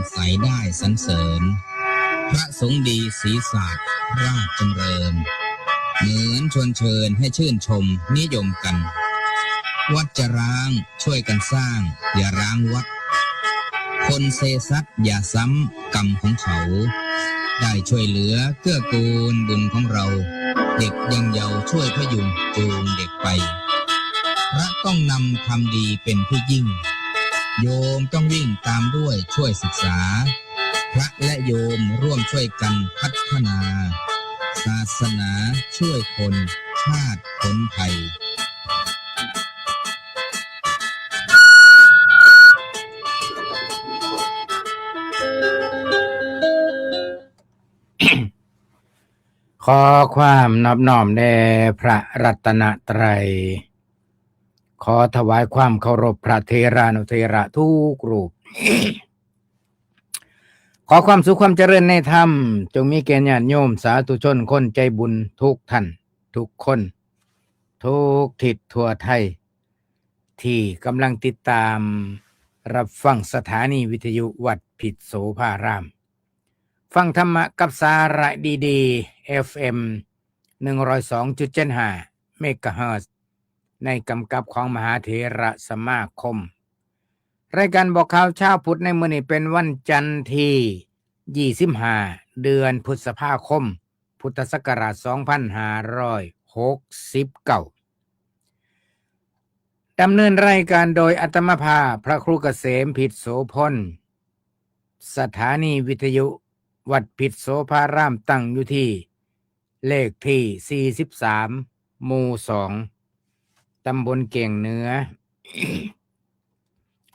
ใสได้สรรเสริญพระสงฆ์ดีศรีศาสตร์ราชจำเริญเหมือนชวนเชิญให้ชื่นชมนิยมกันวัดจะร้างช่วยกันสร้างอย่าร้างวัดคนเซซัดอย่าซ้ำกรรมของเขาได้ช่วยเหลือเกื้อกูลบุญของเราเด็กยังเยาว์ช่วยพยุงจูงเด็กไปพระต้องนำทำดีเป็นผู้ยิ่งโยมต้องวิ่งตามด้วยช่วยศึกษาพระและโยมร่วมช่วยกันพัฒนาศาสนาช่วยคนชาติพ้นภัยขอความนอบน้อมแด่พระรัตนตรัยขอถวายความเคารพพระเถรานุเถระทุกรูป ขอความสุขความเจริญในธรรมจงมีแก่ญาติโยมสาธุชนคนใจบุญทุกท่านทุกคนทุกทิศทั่วไทยที่กำลังติดตามรับฟังสถานีวิทยุวัดผิดโสภารามฟังธรรมะกับสาระดีๆ FM 102.75 เมกะเฮิรตซ์ในกำกับของมหาเถระสมาคมรายการบอกข่าวเช้าพุธในมื้อนี้เป็นวันจันทร์ที่25เดือนพฤษภาคมพุทธศักราช2569ดำเนินรายการโดยอาตมาภาพพระครูเกษมผิดโสพลสถานีวิทยุวัดผิดโสภารามตั้งอยู่ที่เลขที่43หมู่2ตำบลเก่งเหนือ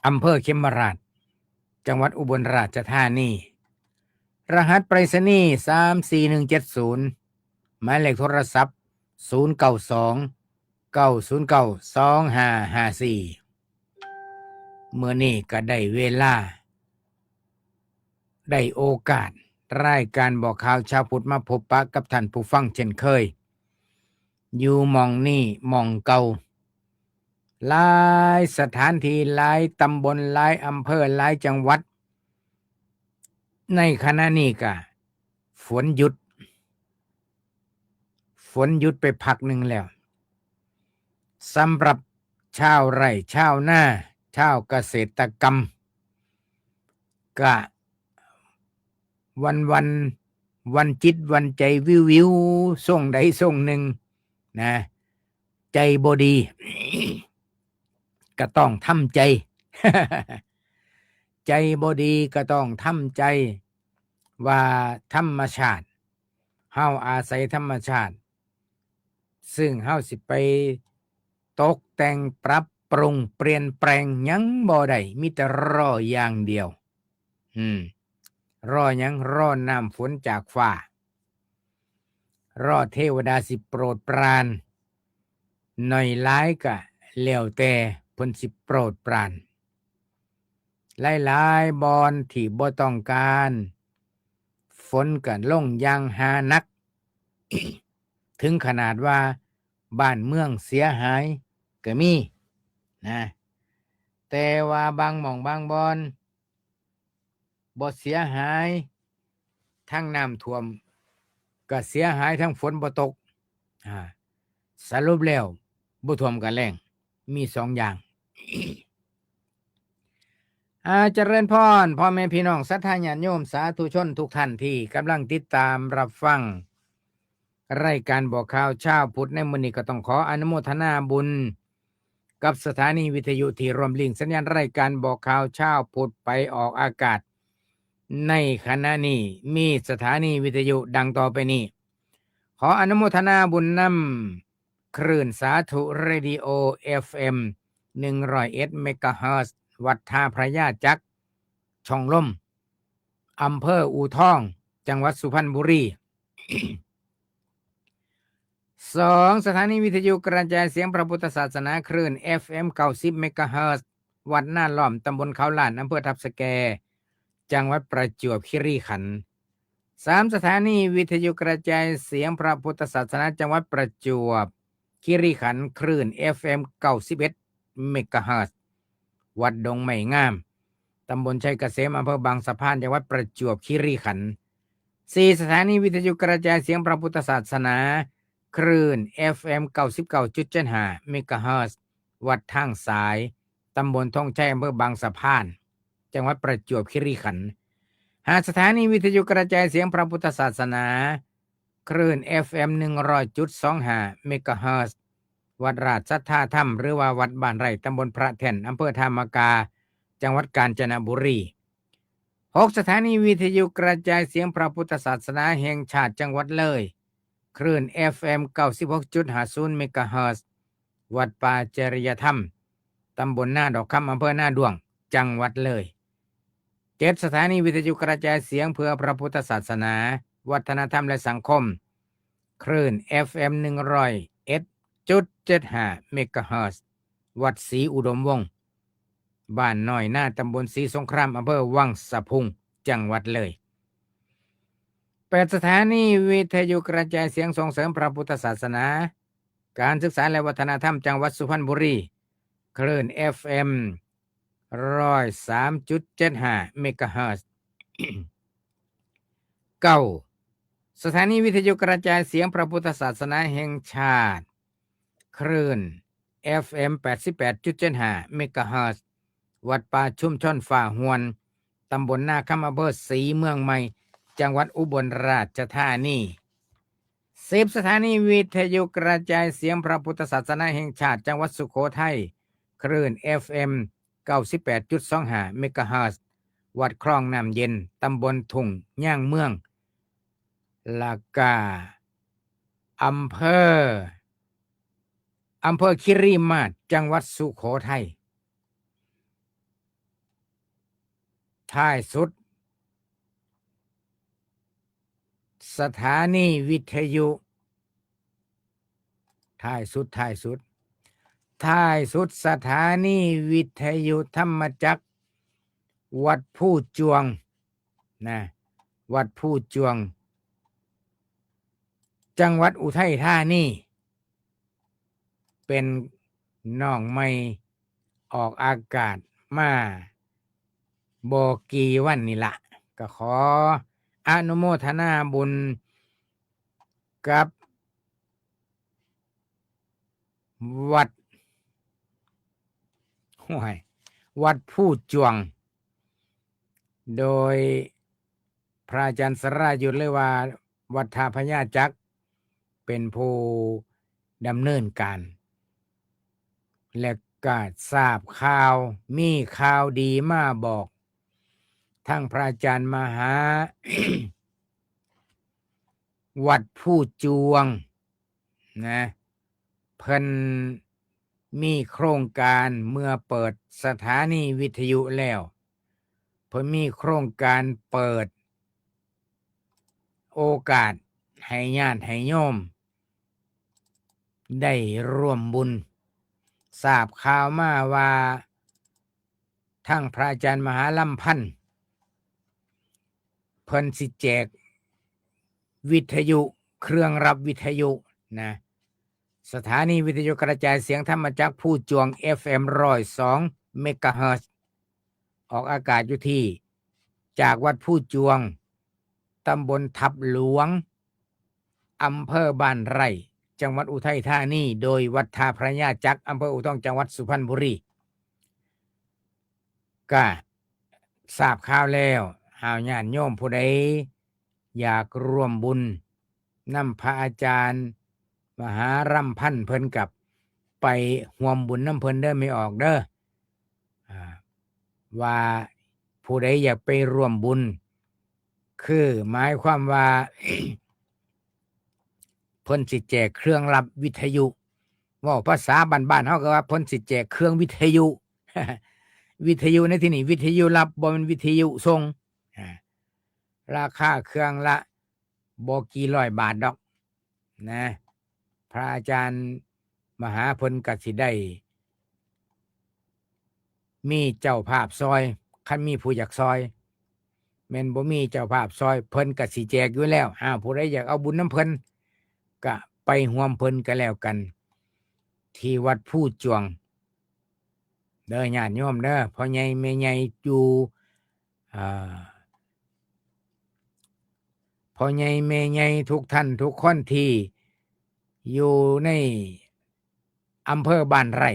อำเภอเขมราชจังหวัดอุบลราชธานีรหัสไปรษณีย์34170หมายเลขโทรศัพท์0929025554เมื่อนี้ก็ได้เวลาได้โอกาสรายการบอกข่าวชาวพุทธมาพบปะกับท่านผู้ฟังเช่นเคยอยู่หม่องนี้หม่องเก่าหลายสถานที่หลายตำบลหลายอำเภอหลายจังหวัดในขณะนี้ก็ฝนหยุดไปพักหนึ่งแล้วสำหรับชาวไร่ชาวนาชาวเกษตรกรรมก็วันจิตวันใจวิวส่งใดส่งหนึ่งนะใจบ่ดี ก็ต้องทำใจ ใจบ่ดีก็ต้องทำใจว่าธรรมชาติเฮาอาศัยธรรมชาติซึ่งเฮาสิไปตกแต่งปรับปรุงเปลี่ยนแปลงหยังบ่ได้มีแต่รออย่างเดียวรอหยังรอน้ำฝนจากฟ้ารอเทวดาสิโปรดปรานหน่อยหลายก็แล้วแต่เพิ่นสิโปรดปรานหลายๆบอนที่บ่ต้องการฝนก็ลงอย่างหานัก ถึงขนาดว่าบ้านเมืองเสียหายก็มีนะแต่ว่าบางหม่องบางบอนบ่เสียหายทั้งน้ำท่วมก็เสียหายทั้งฝนบ่ตกสรุปแล้วบ่ท่วมก็แล้งมี2อย่าง เจริญพรพ่อแม่พี่น้องศรัทธาญาติโยมสาธุชนทุกท่านที่กำลังติดตามรับฟังรายการบอกข่าวเช้าพุธในมื้อนี้ก็ต้องขออนุโมทนาบุญกับสถานีวิทยุที่รวมลิงก์สัญญาณรายการบอกข่าวเช้าพุธไปออกอากาศในขณะนี้มีสถานีวิทยุดังต่อไปนี้ขออนุโมทนาบุญนำคลื่นสาธุเรดิโอ FM 101 เมกะเฮิรตซ์วัดท่าพระยาจักรช่องลมอำเภออู่ทองจังหวัดสุพรรณบุรี 2. สถานีวิทยุกระจายเสียงพระพุทธศาสนาคลื่น FM 90 เมกะเฮิรตซ์วัดหน้าล้อมตำบลเขาหลานอำเภอทับสแกจังหวัดประจวบคีรีขันธ์ 3. สถานีวิทยุกระจายเสียงพระพุทธศาสนาจังหวัดประจวบคีรีขันธ์คลื่น FM 91 เมกะเฮิรตซ์วัดดงไม้งาม ตำบลชัยเกษมอำเภอบางสะพานจังหวัดประจวบคีรีขันธ์4สถานีวิทยุกระจายเสียงพระพุทธศาสนาคลื่น FM 99.75 เมกะเฮิรตซ์วัดทางสายตำบลธงชัยอำเภอบางสะพานจังหวัดประจวบคีรีขันธ์5สถานีวิทยุกระจายเสียงพระพุทธศาสนาคลื่น FM 100.25 เมกะเฮิรตซ์วัดราชสัทธาธรรมหรือว่าวัดบ้านไร่ตำบลพระแท่นอำเภอธามกาจังหวัดกาญจนบุรี6สถานีวิทยุกระจายเสียงพระพุทธศาสนาแห่งชาติจังหวัดเลยคลื่น FM 96.50 เมกะเฮิรตซ์วัดป่าจริยธรรมตำบลหน้าดอกคำอำเภอหน้าดวงจังหวัดเลย7สถานีวิทยุกระจายเสียงเพื่อพระพุทธศาสนาวัฒนธรรมและสังคมคลื่น FM 101.75 เมกะเฮิรตซ์วัดศรีอุดมวงศ์บ้านน้อยหน้าตำบลศรีสงครามอำเภอวังสะพุงจังหวัดเลย8สถานีวิทยุกระจายเสียงส่งเสริมพระพุทธศาสนาการศึกษาและวัฒนธรรมจังหวัดสุพรรณบุรีคลื่น FM 103.75 เมกะเฮิรตซ์9สถานีวิทยุกระจายเสียงพระพุทธศาสนาแห่งชาติคลื่น FM 88.75 เมกะเฮิรตซ์วัดป่าชุมชนฝ่าหวนตำบลนาคำอำเภอศรีเมืองใหม่จังหวัดอุบลราชธานี10สถานีวิทยุกระจายเสียงพระพุทธศาสนาแห่งชาติจังหวัดสุโขทัยคลื่น FM 98.25 เมกะเฮิรตซ์วัดคลองน้ำเย็นตำบลทุ่งย่างเมืองลากาอำเภอคิริมาศจังหวัดสุโขทัยท้ายสุดสถานีวิทยุท้ายสุดสถานีวิทยุธรรมจักรวัดผู้จวงนะวัดผู้จวงจังหวัดอุทัยธานีเป็นน้องใหม่ออกอากาศมาบ่กี่วันนี่ละก็ขออนุโมทนาบุญกับวัดผู้จวงโดยพระอาจารย์สรายุทธเลยว่าวัดท่าพญาจักรเป็นผู้ดำเนินการและก็ทราบข่าวมีข่าวดีมาบอกทั้งพระอาจารย์มหา วัดผู้จวงนะเพิ่นมีโครงการเมื่อเปิดสถานีวิทยุแล้วเพิ่นมีโครงการเปิดโอกาสให้ญาติให้โยมได้ร่วมบุญทราบข่าวมาว่าทั้งพระอาจารย์มหาลำพันธ์เพิ่นสิแจกวิทยุเครื่องรับวิทยุนะสถานีวิทยุกระจายเสียงธรรมจักรผู้จวง FM 102 เมกะเฮิรตซ์ออกอากาศอยู่ที่จากวัดผู้จวงตำบลทับหลวงอำเภอบ้านไร่จังหวัดอุทัยธานีโดยวัดท่าพระยาจักรอำเภออู่ทองจังหวัดสุพรรณบุรีก็ทราบข่าวแล้วหาวญาติโยมผู้ใดอยากร่วมบุญนำพระอาจารย์มหารำพันธ์เพิ่นกับไปร่วมบุญน้ำเพิ่นเด้อไม่ออกเด้อว่าผู้ใดอยากไปร่วมบุญคือหมายความว่า เพิ่นสิแจกเครื่องรับวิทยุว่าภาษาบ้านๆเฮาก็ว่าเพิ่นสิแจกเครื่องวิทยุ วิทยุในที่นี้วิทยุรับบ่แม่นวิทยุส่งราคาเครื่องละบ่กี่ร้อยบาทดอกนะพระอาจารย์มหาเพิ่นก็สิได้มีเจ้าภาพซอยคันมีผู้อยากซอยแม่นบ่มีเจ้าภาพซอยเพิ่นก็สิแจกอยู่แล้วผู้ใดอยากเอาบุญน้ำเพิ่นก็ไปร่วมเพิ่นก็แล้วกันที่วัดผู้จวงเด้อญาติโยมเด้อพ่อใหญ่แม่ใหญ่อยู่ อ่าพ่อใหญ่แม่ใหญ่ทุกท่านทุกคนที่อยู่ในอำเภอบ้านไร่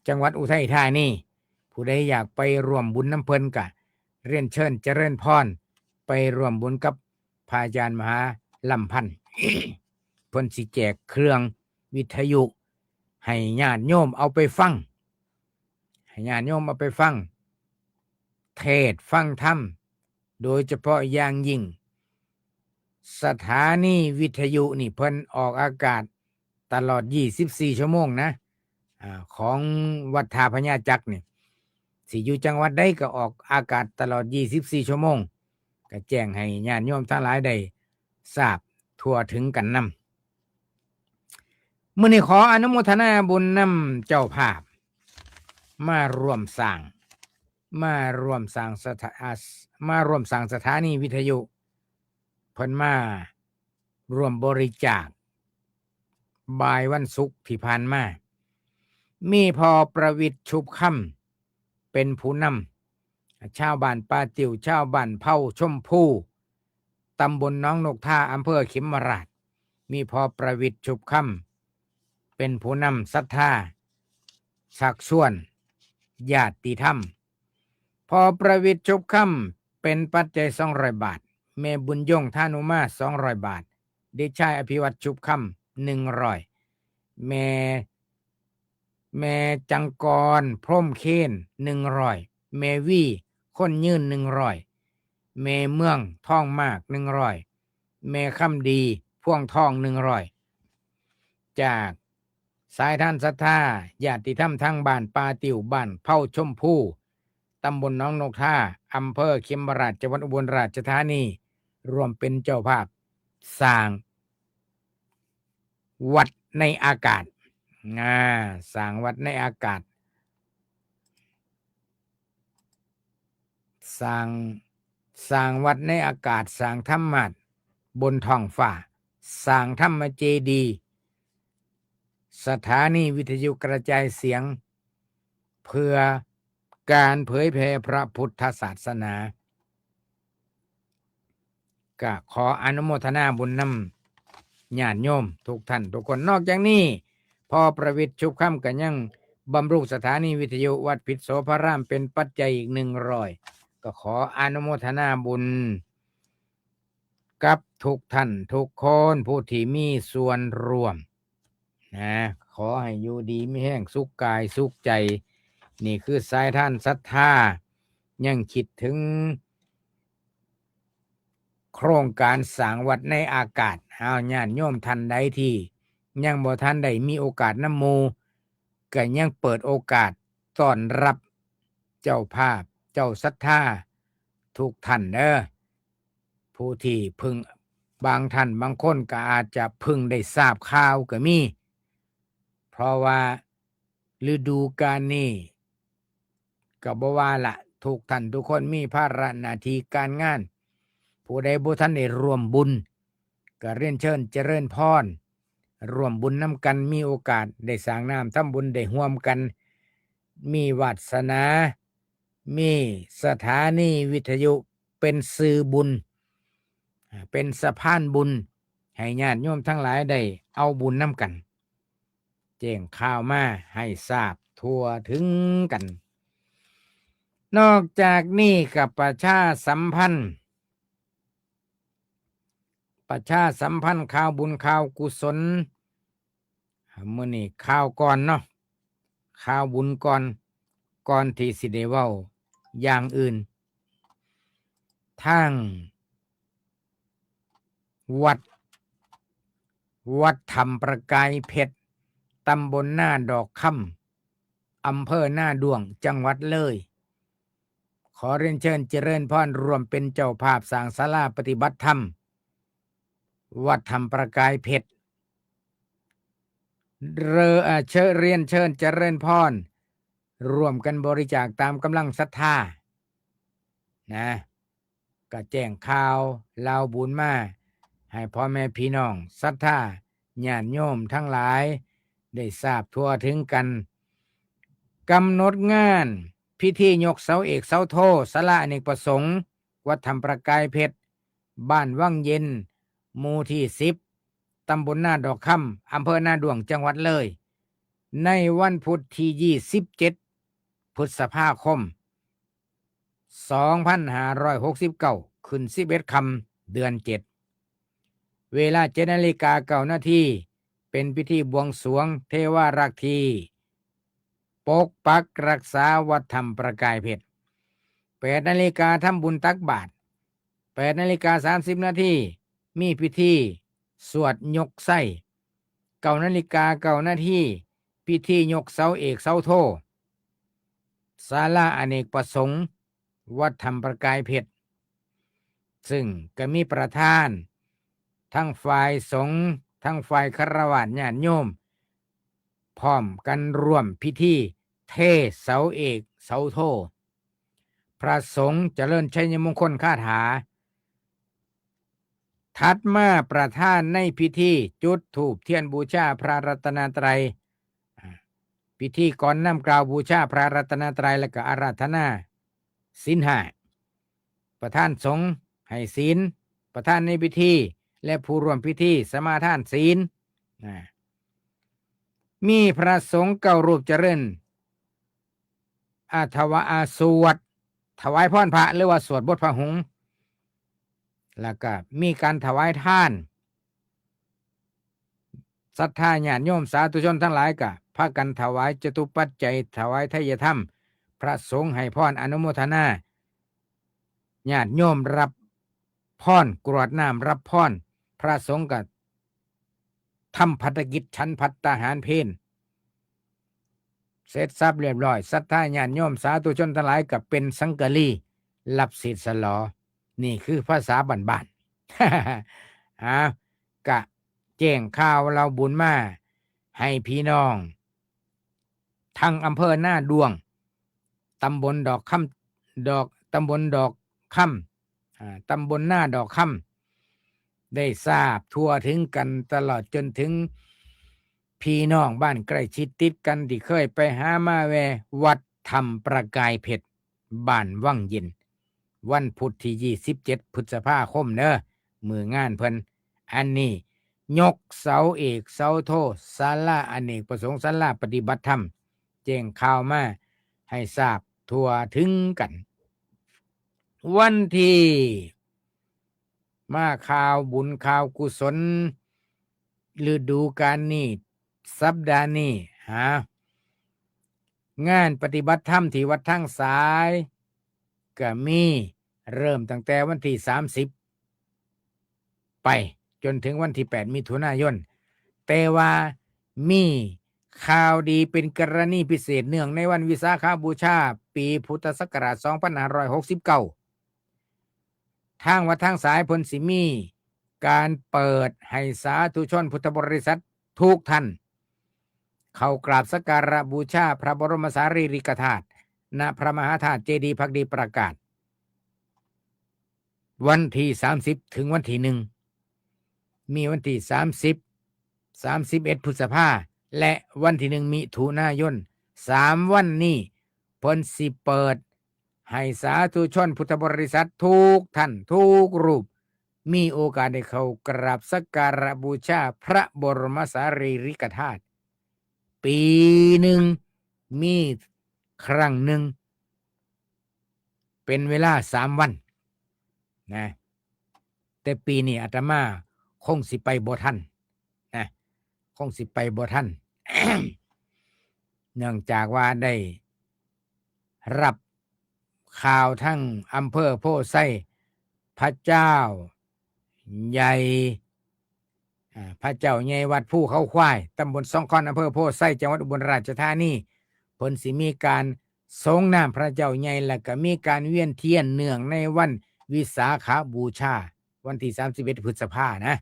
จังหวัดอุทัยธานีผู้ใดอยากไปร่วมบุญน้ำเพิ่นกะเรียนเชิญเจริญพรไปร่วมบุญกับพระอาจารย์มหาลำพันธ์ เพิ่นสิแจกเครื่องวิทยุให้ญาติโยมเอาไปฟังให้ญาติโยมเอาไปฟังเทศน์ฟังธรรมโดยเฉพาะอย่างยิ่งสถานีวิทยุนี่เพิ่นออกอากาศตลอด24ชั่วโมงนะของวัดท่าพญาจักรนี่สิอยู่จังหวัดใดก็ออกอากาศตลอด24ชั่วโมงก็แจ้งให้ญาติโยมทั้งหลายได้ทราบทั่วถึงกันนำมื้อนี้ขออนุโมทนาบุญนำเจ้าภาพมาร่วมสร้างสถานีวิทยุเพิ่นมาร่วมบริจาคบ่ายวันศุกร์ที่ผ่านมามีพอประวิตรชุบค่ำเป็นผู้นำชาวบ้านป่าติ๋วชาวบ้านเผาชมพูตำบลหนองนกท่าอำเภอเขมราชมีพอประวิตรชุบค่ำเป็นผู้นำศรัทธาชักชวนญาติธรรมพอประวิตรชุบค่ำเป็นปัจจัย200 บาทแม่บุญยงท่านุมา200 บาทเด็กชายอภิวัตรชุบค่ำ100แม่จังกรพรหมเคน100แม่วี่คนยืน100แม่เมืองท่องมาก100แม่คำดีพ่วงทอง100จากสายท่านศรัทธาญาติธรรมทั้งบ้านป่าติ๋วบ้านเผาชมพูตำบลหนองนกท่าอำเภอเขมราชจังหวัดอุบลราชธานีรวมเป็นเจ้าภาพสร้างวัดในอากาศสร้างวัดในอากาศสร้างวัดในอากาศสร้างธรรมะบนท้องฟ้าสร้างธรรมเจดีย์สถานีวิทยุกระจายเสียงเพื่อการเผยแผ่พระพุทธศาสนาก็ขออนุโมทนาบุญนำญาติโยมทุกท่านทุกคนนอกจากนี้พอประวิตรชุบค่ำก็ยังบำรุงสถานีวิทยุวัดพิษโสพารามเป็นปัจจัยอีก100ก็ขออนุโมทนาบุญกับทุกท่านทุกคนผู้ที่มีส่วนร่วมนะขอให้อยู่ดีมีแห้งสุขกายสุขใจนี่คือสายท่านศรัทธายังคิดถึงโครงการสร้างวัดในอากาศญาติโยมท่านใดที่ยังบ่ทันได้มีโอกาสนำหมู่ก็ยังเปิดโอกาสต้อนรับเจ้าภาพเจ้าศรัทธาทุกท่านผู้ที่พึงบางท่านบางคนก็อาจจะพึงได้ทราบข่าวก็มีเพราะว่าฤดูกาลนี้ก็บ่ว่าละทุกท่านทุกคนมีภาระหน้าที่การงานผู้ใดบ่ทันได้ร่วมบุญก็เรียนเชิญเจริญพรร่วมบุญนำกันมีโอกาสได้สร้างน้ำทำบุญได้ร่วมกันมีวาสนามีสถานีวิทยุเป็นสื่อบุญเป็นสะพานบุญให้ญาติโยมทั้งหลายได้เอาบุญนำกันแจ้งข่าวมาให้ทราบทั่วถึงกันนอกจากนี้กับประชาสัมพันธ์ข่าวบุญข่าวกุศลมื้อนี้ข่าวก่อนเนาะข่าวบุญก่อนที่สิได้เว้าอย่างอื่นทางวัดธรรมประกายเพชรตำบลหน้าดอกค่ำอำเภอหน้าดวงจังหวัดเลยขอเรียนเชิญเจริญพรรวมเป็นเจ้าภาพสร้างศาลาปฏิบัติธรรมวัดธรรมประกายเพชรเรียนเชิญเจริญพรร่วมกันบริจาคตามกำลังศรัทธานะก็แจ้งข่าวเล่าบุญมาให้พ่อแม่พี่น้องศรัทธาญาติโยมทั้งหลายได้ทราบทั่วถึงกันกำหนดงาน พิธียกเสาเอกเสาโทศาลาอเนกประสงค์วัดธรรมประกายเพชรบ้านวังเย็นหมู่ที่10ตำบลนาดอกคำอำเภอนาดวงจังหวัดเลยในวันพุธที่27พฤษภาคม2569ขึ้น11ค่ำเดือน7เวลา7:09 น.เป็นพิธีบวงสรวงเทวารักษ์ที่ปกปักรักษาวัดธรรมประกายเพชร8 นาฬิกาทำบุญตักบาตร8:30 น.มีพิธีสวดยกไส้9:09 น.พิธียกเสาเอกเสาโทศาลาอเนกประสงค์วัดธรรมประกายเพชรซึ่งก็มีประธานทั้งฝ่ายสงฆ์ทั้งฝ่ายฆราวาสญาติโยมพร้อมกันร่วมพิธีเทเสาเอกเสาโทพระสงฆ์เจริญชัยมงคลคาถาถัดมาประธานในพิธีจุดธูปเทียนบูชาพระรัตนตรัยพิธีก่อนนำกล่าวบูชาพระรัตนตรัยและก็อาราธนาศีล5ประธานสงฆ์ให้ศีลประธานในพิธีและผู้ร่วมพิธีสมาทานศีลมีพระสงฆ์9 รูปเจริญสวดถวายพรพระหรือว่าสวดบทพระหงส์แล้วก็มีการถวายทานศรัทธาญาติโยมสาธุชนทั้งหลายก็พากันถวายจตุปัจจัยถวายทายธรรมพระสงฆ์ให้พรอนุโมทนาญาติโยมรับพรกรวดน้ำรับพรพระสงฆ์ก็ทำภารกิจฉันภัตตาหารเพลเสร็จสับเรียบร้อยศรัทธาญาติโยมสาธุชนทั้งหลายก็เป็นสังฆลีรับศีลสลอนี่คือภาษาบ้านๆกะแจ้งข่าวเราบุญมาให้พี่น้องทั้งอำเภอหน้าดวงตำบลดอกคำตำบลดอกคำตำบลหน้าดอกคำได้ทราบทั่วถึงกันตลอดจนถึงพี่น้องบ้านใกล้ชิดติดกันที่เคยไปหามาแววัดธรรมประกายเพชรบ้านวังเย็นวันพุธที่27พฤษภาคมเด้อมืองานเพิ่นอันนี้ยกเสาเอกเสาโทศาลาอเนกประสงค์ศาลาปฏิบัติธรรมแจ้งข่าวมาให้ทราบทั่วถึงกันวันที่มาข่าวบุญข่าวกุศลฤดูกาลนี้สัปดาห์นี้งานปฏิบัติธรรมที่วัดทั้งสายก็มีเริ่มตั้งแต่วันที่30ไปจนถึงวันที่8มิถุนายนแต่ว่ามีข่าวดีเป็นกรณีพิเศษเนื่องในวันวิสาขบูชาปีพุทธศักราช2569ทางวัดทางสายพลสิมีการเปิดให้สาธุชนพุทธบริษัททุกท่านเข้ากราบสักการะบูชาพระบรมสารีริกธาตุณพระมหาธาตุเจดีย์ภักดีประกาศวันที่30ถึงวันที่1มีวันที่30 31พฤษภาและวันที่1มิถุนายน3วันนี้เพิ่นสิเปิดให้สาธุชนพุทธบริษัททุกท่านทุกรูปมีโอกาสได้เข้ากราบสักการะบูชาพระบรมสารีริกธาตุปีหนึ่งมีครั้งหนึ่งเป็นเวลา3วันนะแต่ปีนี้อาตมาคงสิไปบ่ทันนะคงสิไปบ่ทัน เนื่องจากว่าได้รับข่าวทั้งอำเภอโพไซพระเจ้าใหญ่พระเจ้าใหญ่วัดภูเขาควายตำบลสองคอนอำเภอโพไซจังหวัดอุบลราชธานีเพิ่นสิมีการทรงน้ำพระเจ้าใหญ่และก็มีการเวียนเทียนเนื่องในวันวิสาขบูชาวันที่31พฤษภานะ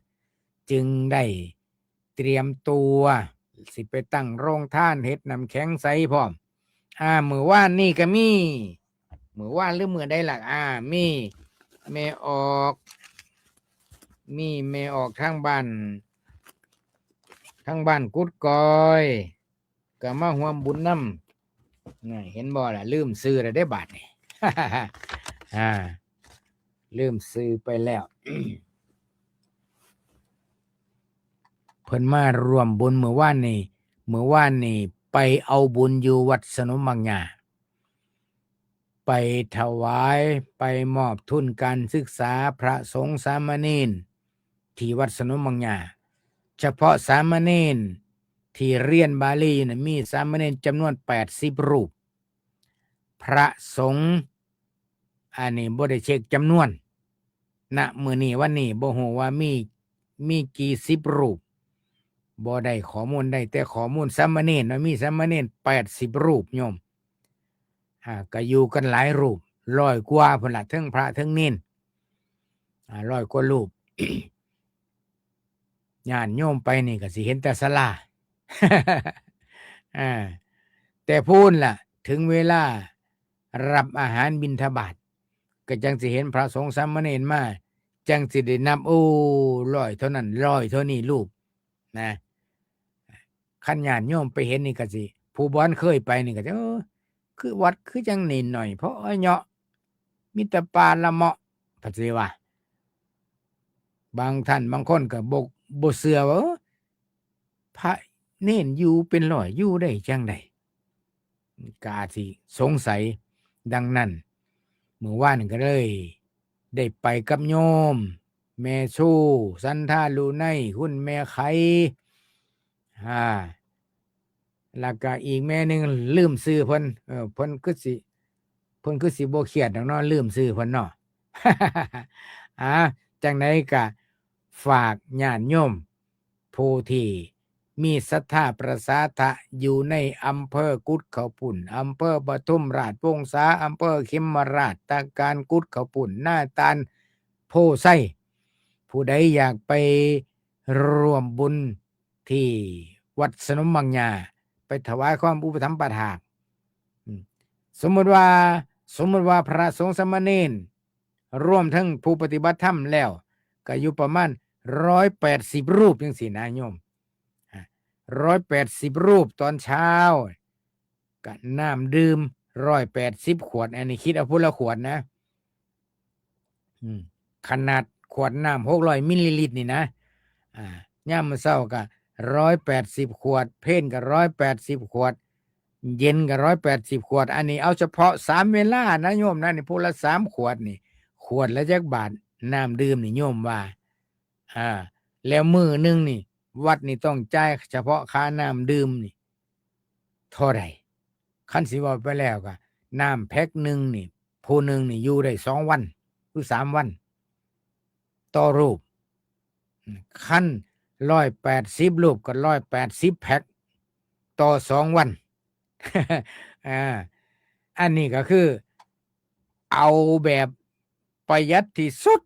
จึงได้เตรียมตัวสิไปตั้งโรงทานเฮ็ดน้ำแข็งใสพร้อมมื้อวานนี่ก็มีมื้อวานหรือมื้อใดล่ะมีแม่ออกทางบ้านกุดกอยก็มาร่วมบุญน น่ะเห็นบ่ล่ะลืมซื้อแล้วได้บาทนี่ ลืมซื้อไปแล้ว เพิ่นมารวมบุญเมื่อวานนี่ไปเอาบุญอยู่วัดสนมบางหญ้าไปถวายไปมอบทุนการศึกษาพระสงฆ์สามเณรที่วัดสนมบางหญ้าเฉพาะสามเณรที่เรียนบาลีน่ะมีสามเณรจำนวน80รูปพระสงฆ์อันนี้บ่ได้เช็คจำนวนณมื้อนี้วันนี้บ่ฮู้ว่ามีกี่สิบรูปบ่ได้ข้อมูลได้แต่ข้อมูลสามเณรว่ามีสามเณร80รูปโยมก็อยู่กันหลายรูป100กว่าพุ่นล่ะทั้งพระทั้งเณร100กว่ารูป ญาติโยมไปนี่ก็สิเห็นแต่ศาลา แต่พูนล่ะถึงเวลารับอาหารบิณฑบาตก็จังสิเห็นพระสงฆ์สามเณรมาจังสิได้นับ100เท่านั้น100เท่านี้รูปนะคันญาติโยมไปเห็นนี่ก็สิผู้บ่เคยไปนี่ก็จะคือวัดคือจังนิดหน่อยเพราะเหาะมีแต่ป่าละเมาะปฏิว่าบางท่านบางคนก็บ่เชื่อว่าพระเณรอยู่เป็นร้อยอยู่ได้จังได๋ก็อาจสิสงสัยดังนั้นมื้อวานก็เลยได้ไปกับโยมแม่ชูสันทาลูไนคุณแม่ไขแล้วก็อีกแม่หนึงลืมชื่อเพิ่นเพิ่นคือสิบ่เครียดดอกเนาะลืมชื่อเพิ่นเนาะ จังไดก็ฝากญาติโยมผู้ที่มีศรัทธาประสาทะอยู่ในอำเภอกุดเขาปุ่นอำเภอปทุมราชวงศาอำเภอเขมราชตาการกุดเขาปุ่นหน้าตาลโพไส้ผู้ใดอยากไปร่วมบุญที่วัดสนมบางหญ้าไปถวายความอุปถัมภ์ประทานสมมุติว่าพระสงฆ์สามเณรรวมทั้งผู้ปฏิบัติธรรมแล้วก็อยู่ประมาณ180รูปจังซี่นะโยม180รูปตอนเช้าก็น้ำดื่ม180ขวดอันนี้คิดเอาพุ่นละขวดนะขนาดขวดน้ำ600มิลลิลิตรนี่นะยามมื้อเช้าก็180ขวดเพลก็180ขวดเย็นก็180ขวดอันนี้เอาเฉพาะ3เวลานะโยมนะนี่พุ่นละ3ขวดนี่ขวดละจักบาทน้ำดื่มนี่โยมว่าแล้วมื้อนึงนี่วัดนี่ต้องจ่ายเฉพาะค่าน้ำดื่มนี่เท่าไหร่คันสิเว้าไปแล้วก็น้ำแพ็คนึงนี่ผู้นึงนี่อยู่ได้2วันหรือ3วันต่อรูปคัน180รูปก็180แพ็คต่อ2วัน อันนี้ก็คือเอาแบบประหยัดที่สุด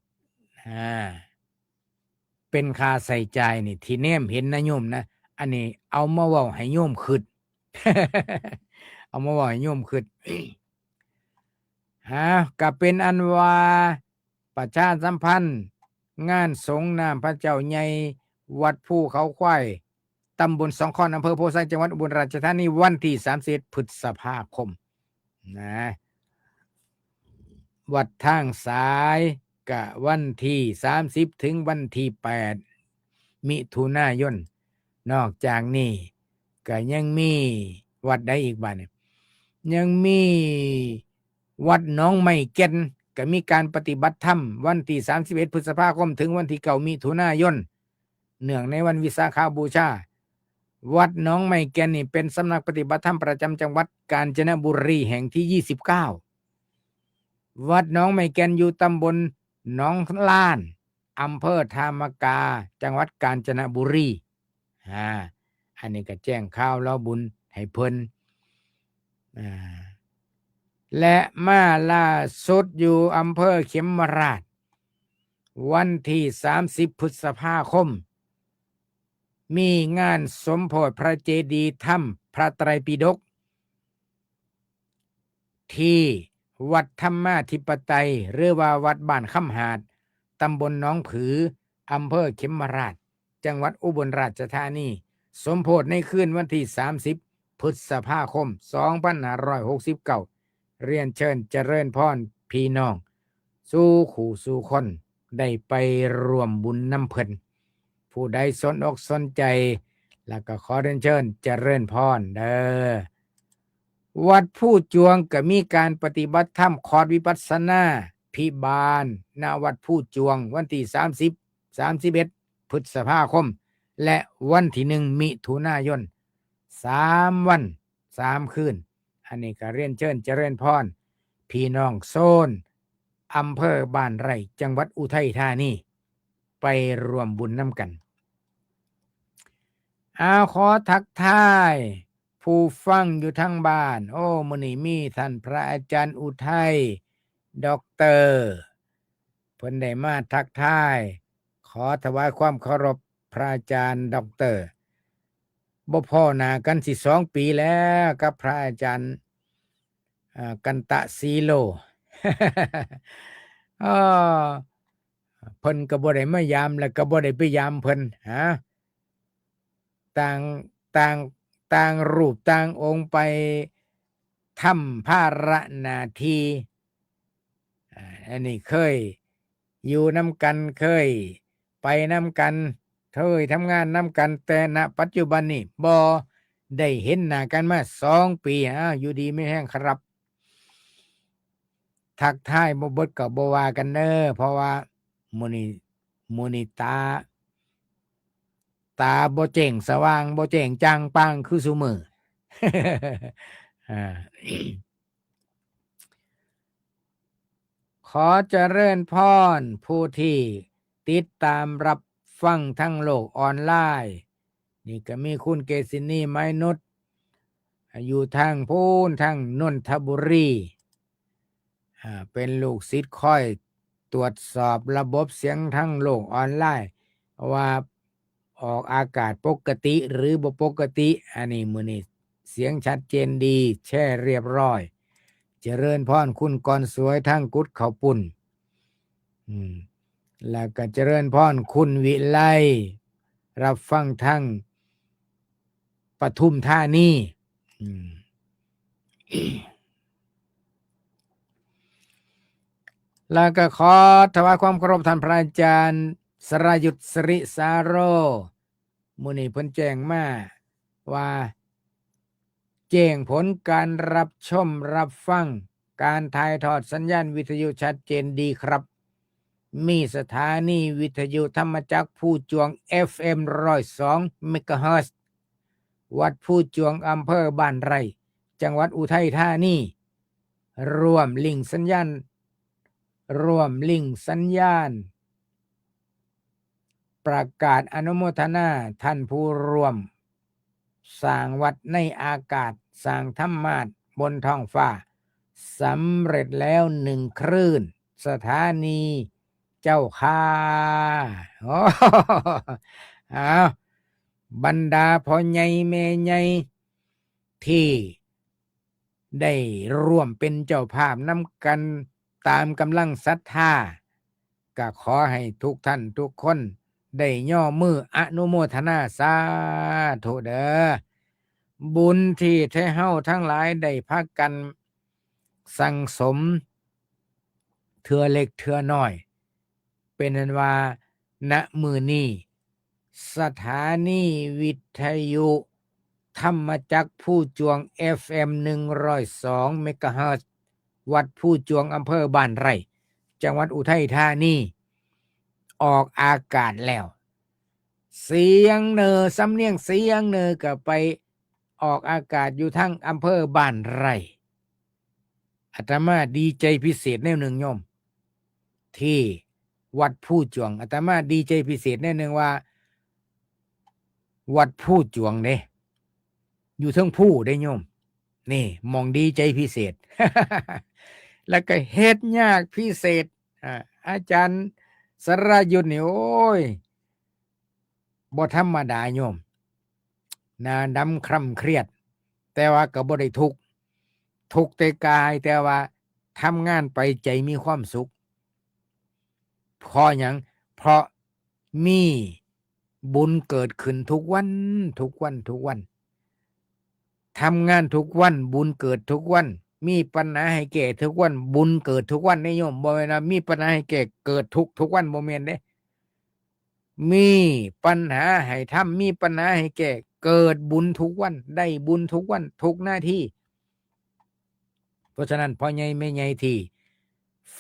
เป็นค่าใช้จ่ายนี่ที่แนมเห็นนะโยมนะอันนี้เอามาเว้าให้โยมคิด เอามาเว้าให้โยมคิด ก็เป็นอันว่าประชาสัมพันธ์งานสงฆ์น้ำพระเจ้าใหญ่วัดภูเขาควายตำบลสองคอนอำเภอโพไซจังหวัดอุบลราชธานีวันที่31พฤษภาคมนะวัดทางสายกะวันที่30ถึงวันที่8มิถุนายนนอกจากนี้ก็ยังมีวัดใดอีกบ้างยังมีวัดหนองไม้แก่นก็มีการปฏิบัติธรรมวันที่31พฤษภาคมถึงวันที่9มิถุนายนเนื่องในวันวิสาขบูชาวัดหนองไม้แก่นนี่เป็นสำนักปฏิบัติธรรมประจำจังหวัดกาญจนบุรีแห่งที่29วัดหนองไม้แก่นอยู่ตำบลหนองล้านอำเภอธามกาจังหวัดกาญจนบุรีอันนี้ก็แจ้งข่าวแล้วบุญให้เพิ่นและมาล่าสุดอยู่อำเภอเขมราชวันที่30พฤษภาคมมีงานสมโภชพระเจดีย์ถ้ำพระไตรปิฎกที่วัดธรรมาธิปไตยหรือว่าวัดบ้านคำหาดตำบลหนองผืออำเภอเขมราชจังหวัดอุบลราชธานีสมโภชในคืนวันที่30พ พฤษภาคม2569เรียนเชิญเจริญพรพี่น้องสู่ขู่สู่คนได้ไปร่วมบุญน้ำเพิ่นผู้ใดสนอกสนใจแล้วก็ขอเรียนเชิญเจริญพรเด้อวัดผู้จวงก็มีการปฏิบัติธรรมคอร์สวิปัสสนาพิบาลณวัดผู้จวงวันที่31พฤษภาคมและวันที่1มิถุนายน3 วัน 3 คืนอันนี้ก็เรียนเชิญเจริญพรพี่น้องโซนอำเภอบ้านไร่จังหวัดอุทัยธานีไปรวมบุญน้ำกันขอทักทายผู้ฟังอยู่ทั้งบ้านโอ้มื้อนี้มีท่านพระอาจารย์อุทัยด็อกเตอร์เพิ่นได้มาทักทายขอถวายความเคารพพระอาจารย์ด็อกเตอร์บ่พ้อหน้ากันสิ2 ปีแล้วกับพระอาจารย์กันตะสีโล อ้อเพิ่นก็บ่ได้มายามแล้วก็บ่ได้ไปยามเพิ่นต่างต่างต่างรูปต่างองค์ไปทำภาระหน้าที่อันนี้เคยอยู่นำกันเคยไปนำกันเคยทำงานนำกันแต่ณปัจจุบันนี้บ่ได้เห็นหน้ากันมา2 ปีอยู่ดีไม่แห้งครับทักทายบ่เบิดก็บ่ว่ากันเด้อเพราะว่ามื้อนี้ตาบ่แจ้งสว่างบ่แจ้งจ่างป่างคือซุมื้อ ขอเจริญพรผู้ที่ติดตามรับฟังทั้งโลกออนไลน์นี่ก็มีคุณเกษินีไม้นุชอยู่ทางพูนทางนนทบุรีเป็นลูกศิษย์คอยตรวจสอบระบบเสียงทั้งโลกออนไลน์ว่าออกอากาศปกติหรือบ่ปกติอันนี้มื้อนี้เสียงชัดเจนดีแช่เรียบร้อยเจริญพรคุณกรสวยทั้งกุดเขาปุ่นแล้วก็เจริญพรคุณวิไลรับฟังทั้งปทุมธานีแล้วก็ขอถวายความเคารพท่านพระอาจารย์สรยุทธสริสาโรมื้อนี้เพิ่นแจ้งมาว่าแจ้งผลการรับชมรับฟังการถ่ายทอดสัญญาณวิทยุชัดเจนดีครับมีสถานีวิทยุธรรมจักรผู้จวง FM 102 เมกะเฮิรตซ์วัดผู้จวงอำเภอบ้านไร่จังหวัดอุทัยธานีร่วมลิงก์สัญญาณประกาศอนุโมทนาท่านผู้ร่วมสร้างวัดในอากาศสร้างธรรมาสน์บนท้องฟ้าสำเร็จแล้ว1 คลื่นสถานีเจ้าค่าบรรดาพ่อใหญ่แม่ใหญ่ที่ได้ร่วมเป็นเจ้าภาพนำกันตามกำลังศรัทธาก็ขอให้ทุกท่านทุกคนได้ย่อมืออนุโมทนาสาธุเด้อบุญที่แท้เฮาทั้งหลายได้พากันสั่งสมเทื่อเล็กเทื่อน้อยเป็นนั้นว่าณมื้อนี้สถานีวิทยุธรรมจักรผู้จวง FM 102 เมกะเฮิรตซ์วัดผู้จวงอำเภอบ้านไร่จังหวัดอุทัยธานีออกอากาศแล้วเสียงเนอสำเนียงเสียงเนอก็ไปออกอากาศอยู่ทั้งอำเภอบ้านไร่อาตมาดีใจพิเศษแนวหนึ่งโยมที่วัดผู้จวงอาตมาดีใจพิเศษแนวหนึ่งว่าวัดผู้จวงเนี่ยอยู่เทิงผู้ได้โยมนี่มองดีใจพิเศษ แล้วก็เฮ็ดยากพิเศษอาจารย์สรยุทธนี่โอ้ยบ่ธรรมดาโยมหน้าดำคร่ำเครียดแต่ว่าก็บ่ได้ทุกข์แต่กายแต่ว่าทำงานไปใจมีความสุขเพราะหยังเพราะมีบุญเกิดขึ้นทุกวัน ทำงานทุกวันบุญเกิดทุกวันมีปัญหาให้แก่ทุกวันบุญเกิดทุกวันนิยมบ่แม่นว่ามีปัญหาให้แก่เกิดทุกวันบ่แม่นเด้มีปัญหาให้ทำมีปัญหาให้แก่เกิดบุญทุกวันได้บุญทุกวันทุกหน้าที่เพราะฉะนั้นพ่อใหญ่แม่ใหญ่ที่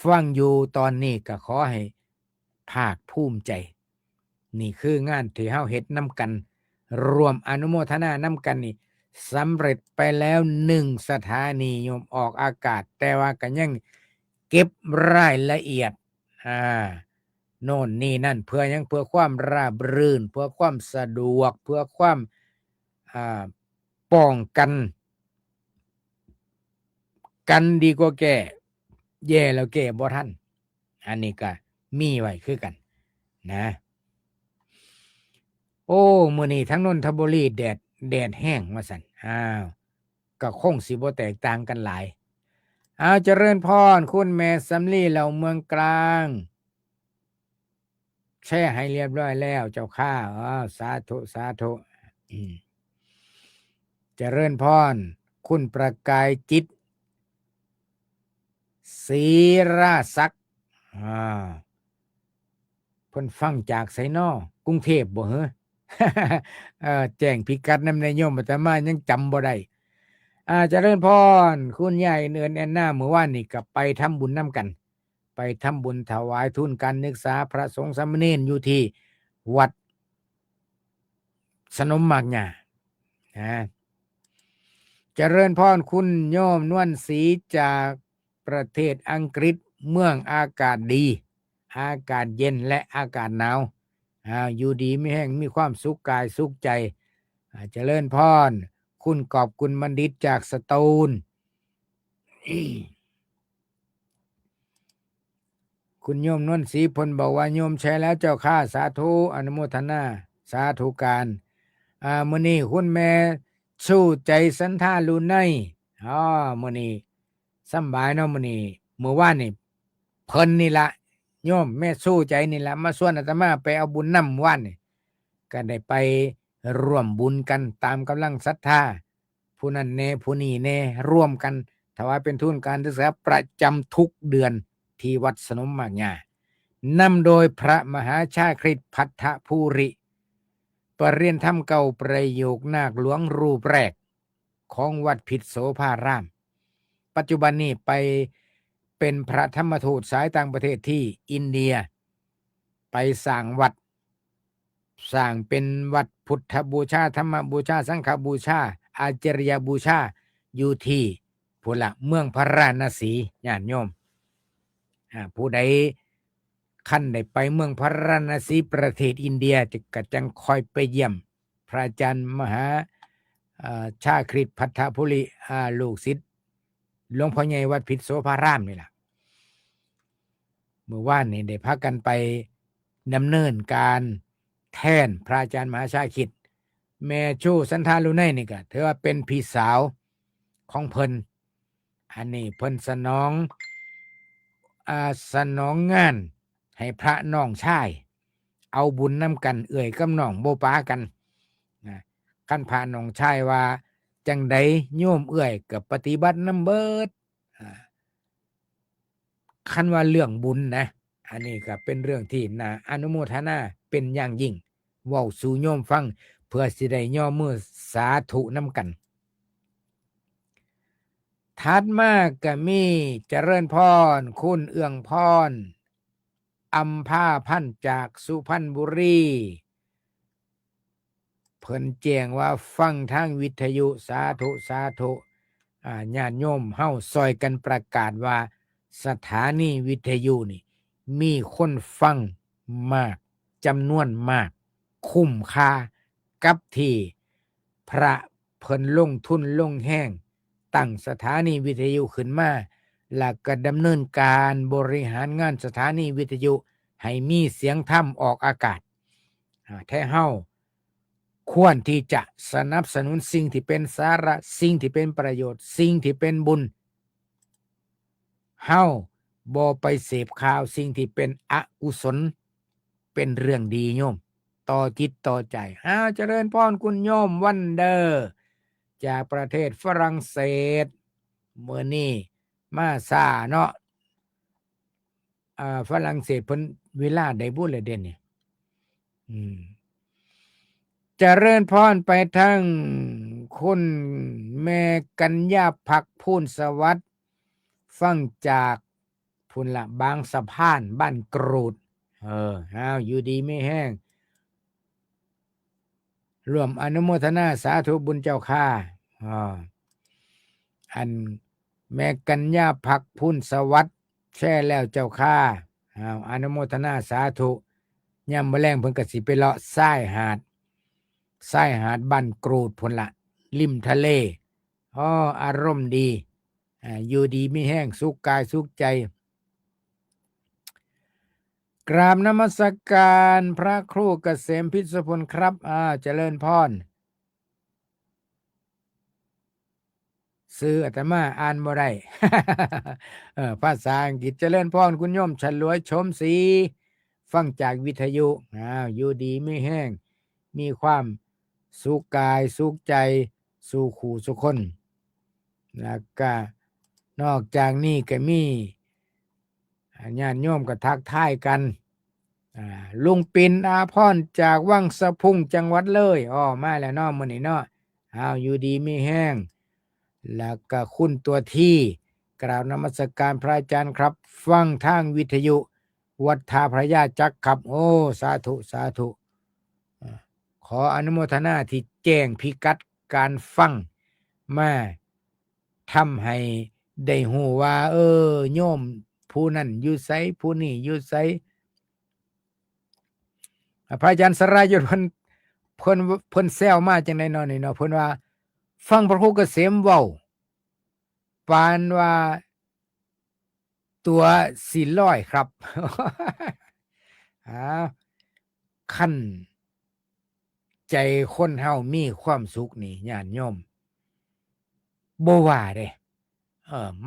ฟังอยู่ตอนนี้ก็ขอให้ภาคภูมิใจนี่คืองานที่เฮาเฮ็ดนำกันรวมอนุโมทนานำกันนี่สำเร็จไปแล้ว1สถานีโยมออกอากาศแต่ว่าก็ยังเก็บรายละเอียดโน่นนี่นั่นเพื่อยังเพื่อความราบรื่นเพื่อความสะดวกเพื่อความป้องกันดีกว่าแก่แย่แล้วแก่บ่ทันอันนี้ก็มีไว้คือกันนะโอ้มื้อนี้ทั้งนนทบุรีแดดแห้งว่าซั่นก็คงสิบ่แตกต่างกันหลายเจริญพรคุณแม่สำลีเหล่าเมืองกลางแช่ให้เรียบร้อยแล้วเจ้าข้าสาธุเจริญพรคุณประกายจิตศรีราศักดิ์เพิ่นฟังจากไสน้อกรุงเทพบ่เหรอ แจ้งพิกัดนำนายโยมอาตมายังจำบ่ได้เจริญพรคุณยายเนือนแอนนาเมื่อวานนี่ก็ไปทำบุญนํกันไปทำบุญถวายทุนการศึกษาพระสงฆ์สามเณรอยู่ที่วัดสนมมากหญ้าเจริญพรคุณโยมนวลศรีจากประเทศอังกฤษเมืองอากาศดีอากาศเย็นและอากาศหนาวอยู่ดีไม่แห้งมีความสุขกายสุขใจเจริญพรคุณกอบกุลบัณฑิตจากสตูล คุณโยมนวลศรีพลบอกว่าโยมใช้แล้วเจ้าข้าสาธุอนุโมทนาสาธุการมื้อนี้คุณแม่สู้ใจสันทาลุไนมื้อนี้สำบายเนาะมื้อนี้มื้อวานนี่เพิ่นนี่ล่ะโยมแม่สู้ใจนี่ล่ะมาชวนอาตมาไปเอาบุญนำวันนี่ก็ได้ไปร่วมบุญกันตามกำลังศรัทธาผู้นั้นแน่ผู้นี้แน่ร่วมกันถวายเป็นทุนการศึกษาประจำทุกเดือนที่วัดสนมมากหญ้านำโดยพระมหาชาคริตภัททภูริปรริยนธรรมเก่าประโยคนาคหลวงรูปแรกของวัดพิษโสภารามปัจจุบันนี้ไปเป็นพระธรรมทูตสายต่างประเทศที่อินเดียไปสร้างวัดสร้างเป็นวัดพุทธบูชาธรรมบูชาสังฆบูชาอาจารยบูชาอยู่ที่พุ่นละเมืองพระราณสีญาติโยมผู้ใดขั้นได้ไปเมืองพระราณสีประเทศอินเดียจะกจังคอยไปเยี่ยมพระอาจารย์มหาชาคริตภัททภูริลูกศิษย์หลวงพ่อใหญ่วัดพิษโสภารามนี่ล่ะเมื่อวานนี้ได้พากันไปดำเนินการแทนพระอาจารย์มหาชาคริตแม่ชูสันทาลุไนนี่ก็ถือว่าเป็นพี่สาวของเพิ่นอันนี้เพิ่นสนองงานให้พระน้องชายเอาบุญนำกันเอ่ยกับน้องบ่ปากันนะคันพระน้องชายว่าจังใดโยมเอ่ยก็ปฏิบัตินำเบิดคันว่าเรื่องบุญนะอันนี้ก็เป็นเรื่องที่น่าอนุโมทนาเป็นอย่างยิ่งเว้าสู่โยมฟังเพื่อสิได้ย่อมือสาธุนำกันถัดมาก็มีเจริญพรคุณเอื้องพรอัมพาพันธ์จากสุพรรณบุรีเพิ่นแจ้งว่าฟังทางวิทยุสาธุญาติโยมเฮาซอยกันประกาศว่าสถานีวิทยุนี่มีคนฟังมากจำนวนมากคุ้มค่ากับที่พระเพิ่นลงทุนลงแห้งตั้งสถานีวิทยุขึ้นมาแล้วก็ดำเนินการบริหารงานสถานีวิทยุให้มีเสียงธรรมออกอากาศแท้เฮาควรที่จะสนับสนุนสิ่งที่เป็นสาระสิ่งที่เป็นประโยชน์สิ่งที่เป็นบุญเฮาบ่ไปเสพข่าวสิ่งที่เป็นอกุศลเป็นเรื่องดีโยมต่อจิตต่อใจเจริญพรคุณโยมวันเดอร์ จากประเทศฝรั่งเศสเมื่อนี้มาซาเนาะฝรั่งเศสเพิ่นเวลาได้บุญเลยเด่นนี่เจริญพรไปทั้งคุณแม่กัญญาภักพูนสวัสดิ์ฟังจากพุ่นละบางสะพานบ้านกรูดอยู่ดีไม่แห้งร่วมอนุโมทนาสาธุบุญเจ้าค่าอันแม่กัญญาภักพูนสวัสดิ์แช่แล้วเจ้าค่าอนุโมทนาสาธุยามมื้อแลงเพิ่นก็สิไปเลาะชายหาดบ้านกรูดพุ่นละริมทะเลอารมณ์ดีอยู่ดีไม่แห้งสุขกายสุขใจกราบนมัสการพระครูเกษมพิศพลครับเจริญพรซื้ออาตมาอ่านบ่ได้ ภาษาอังกฤษเจริญพรคุณโยมฉลวยชมศรีฟังจากวิทยุอยู่ดีไม่แห้งมีความสุขกายสุขใจสู่ขู่สุคนแล้วก็นอกจากนี้ก็มีญาติโยมก็ทักทายกันลุงปิ่นอาพรจากวังสะพุงจังหวัดเลยมาแล้วเนาะมื้อนี้เนาะอยู่ดีไม่แห้งแล้วก็คุณตัวที่กราบนมัสการพระอาจารย์ครับฟังทางวิทยุวัดท่าพระยาจักรครับสาธุสาธุขออนุโมทนาที่แจ้งพิกัดการฟังมาทำให้ได้ฮู้ว่าโยมผู้นั้นอยู่ไสผู้นี้อยู่ไสพระอาจารย์สรายุทธเพิ่นแซวมาจังได๋เนาะนี่เนาะเพิ่นว่าฟังพระครูเกษมเว้าปานว่าตัวสิร้อยครับ คันใจคนเฮามีความสุขนี่ญาติโยมบ่ว่าเด้